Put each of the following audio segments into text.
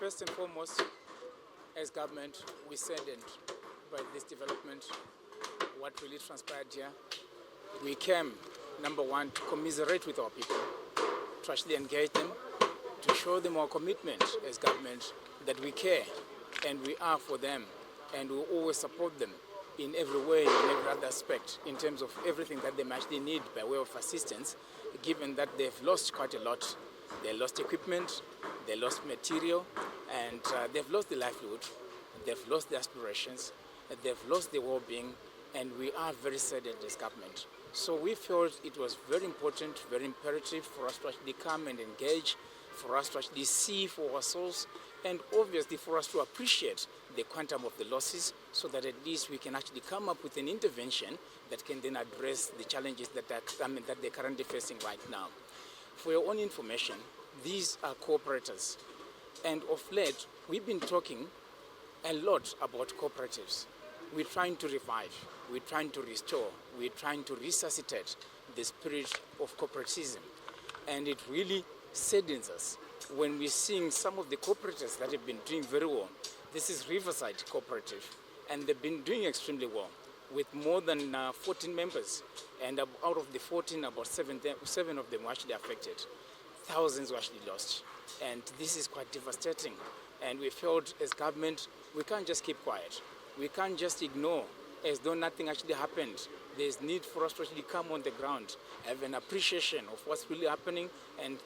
First and foremost, as government, we're saddened by this development, what really transpired here. We came, number one, to commiserate with our people, to actually engage them, to show them our commitment as government that we care and we are for them and we always support them in every way, in every other aspect, in terms of everything that they actually need by way of assistance, given that they've lost quite a lot. They lost equipment, they lost material, and they've lost the livelihood, they've lost their aspirations, they've lost their well-being, and we are very saddened as government. So we felt it was very important, very imperative for us to actually come and engage, for us to actually see for ourselves, and obviously for us to appreciate the quantum of the losses so that at least we can actually come up with an intervention that can then address the challenges that they're currently facing right now. For your own information, these are cooperators. And of late, we've been talking a lot about cooperatives. We're trying to revive, we're trying to restore, we're trying to resuscitate the spirit of cooperatism. And it really saddens us when we're seeing some of the cooperatives that have been doing very well. This is Riverside Cooperative, and they've been doing extremely well with more than 14 members. And out of the 14, about seven of them were actually affected. Thousands were actually lost. And this is quite devastating. And we felt as government, we can't just keep quiet. We can't just ignore as though nothing actually happened. There's need for us to actually come on the ground, have an appreciation of what's really happening, and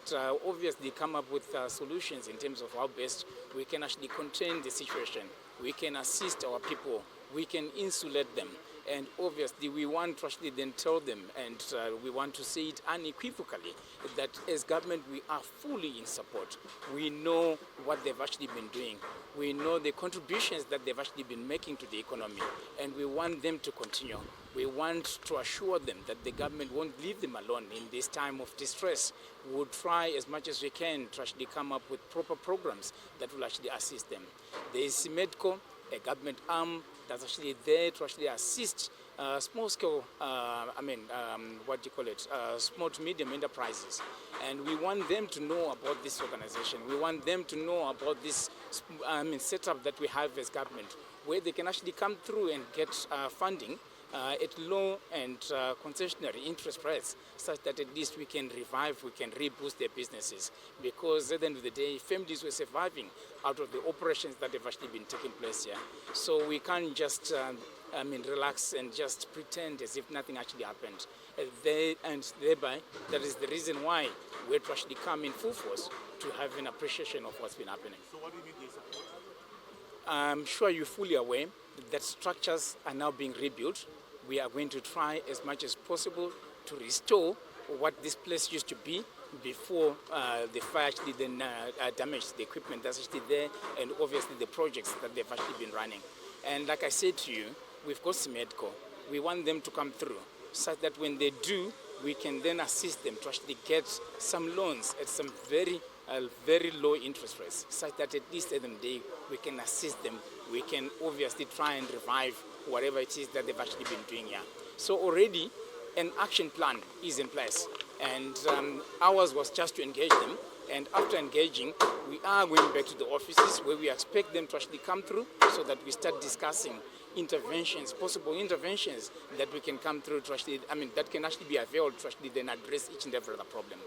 obviously come up with solutions in terms of how best we can actually contain the situation. We can assist our people, we can insulate them, and obviously we want to actually then tell them, and we want to say it unequivocally, that as government we are fully in support. We know what they've actually been doing. We know the contributions that they've actually been making to the economy, and we want them to continue. We want to assure them that the government won't leave them alone in this time of distress. We'll try as much as we can to actually come up with proper programs that will actually assist them. There is CIMEDCO, a government arm that's actually there to actually assist small-scale, small to medium enterprises. And we want them to know about this organization. We want them to know about this setup that we have as government, where they can actually come through and get funding at low and concessionary interest rates, such that at least we can revive, we can reboost their businesses. Because at the end of the day, families were surviving out of the operations that have actually been taking place here. So we can't just relax and just pretend as if nothing actually happened. And thereby, that is the reason why we had to actually come in full force to have an appreciation of what's been happening. So what do you need your support? I'm sure you're fully aware that structures are now being rebuilt. We are going to try as much as possible to restore what this place used to be before the fire actually then damaged the equipment that's actually there, and obviously the projects that they've actually been running. And like I said to you, we've got CIMEDCO. We want them to come through such that when they do, we can then assist them to actually get some loans at some very low interest rates, such that at least at the end of the day we can assist them. We can obviously try and revive whatever it is that they've actually been doing here. So already an action plan is in place, and ours was just to engage them. And after engaging, we are going back to the offices where we expect them to actually come through so that we start discussing interventions, possible interventions that we can come through to actually, that can actually be availed to actually then address each and every other problem.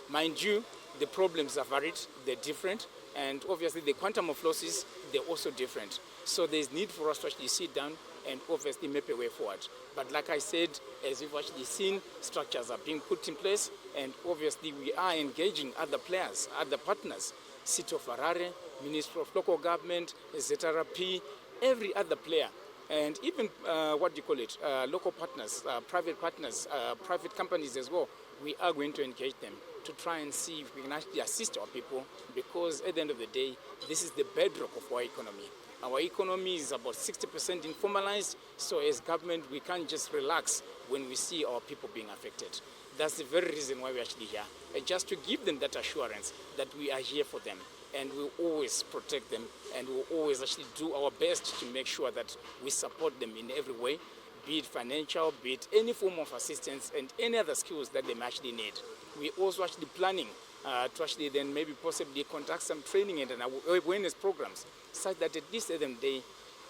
Mind you, the problems are varied, they're different, and obviously the quantum of losses, they're also different. So there's need for us to actually sit down and obviously map a way forward. But like I said, as we've actually seen, structures are being put in place, and obviously we are engaging other players, other partners, City of Harare, Ministry of Local Government, ZRP, every other player, and even local partners, private partners, private companies as well. We are going to engage them to try and see if we can actually assist our people, because at the end of the day, this is the bedrock of our economy. Our economy is about 60% informalized, so as government, we can't just relax when we see our people being affected. That's the very reason why we're actually here, just to give them that assurance that we are here for them, and we'll always protect them, and we'll always actually do our best to make sure that we support them in every way, be it financial, be it any form of assistance, and any other skills that they may actually need. We're also actually planning to actually then maybe possibly conduct some training and awareness programs, such that at least at the end of the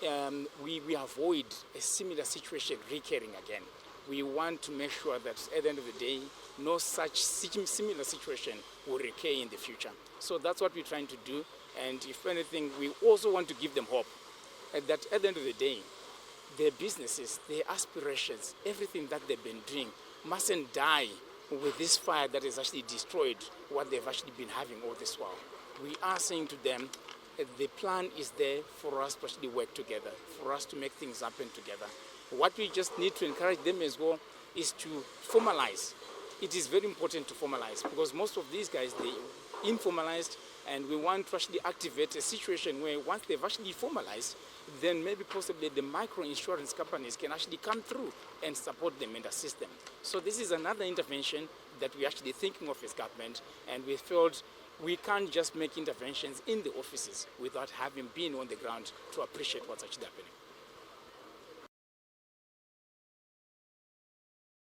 day, we avoid a similar situation recurring again. We want to make sure that at the end of the day, no such similar situation will recur in the future. So that's what we're trying to do. And if anything, we also want to give them hope that at the end of the day, their businesses, their aspirations, everything that they've been doing mustn't die with this fire that has actually destroyed what they've actually been having all this while. We are saying to them, the plan is there for us to actually work together, for us to make things happen together. What we just need to encourage them as well is to formalize. It is very important to formalize, because most of these guys, they informalized, and we want to actually activate a situation where once they've actually formalized, then maybe possibly the micro insurance companies can actually come through and support them and assist them. So this is another intervention that we're actually thinking of as government, and we felt we can't just make interventions in the offices without having been on the ground to appreciate what's actually happening.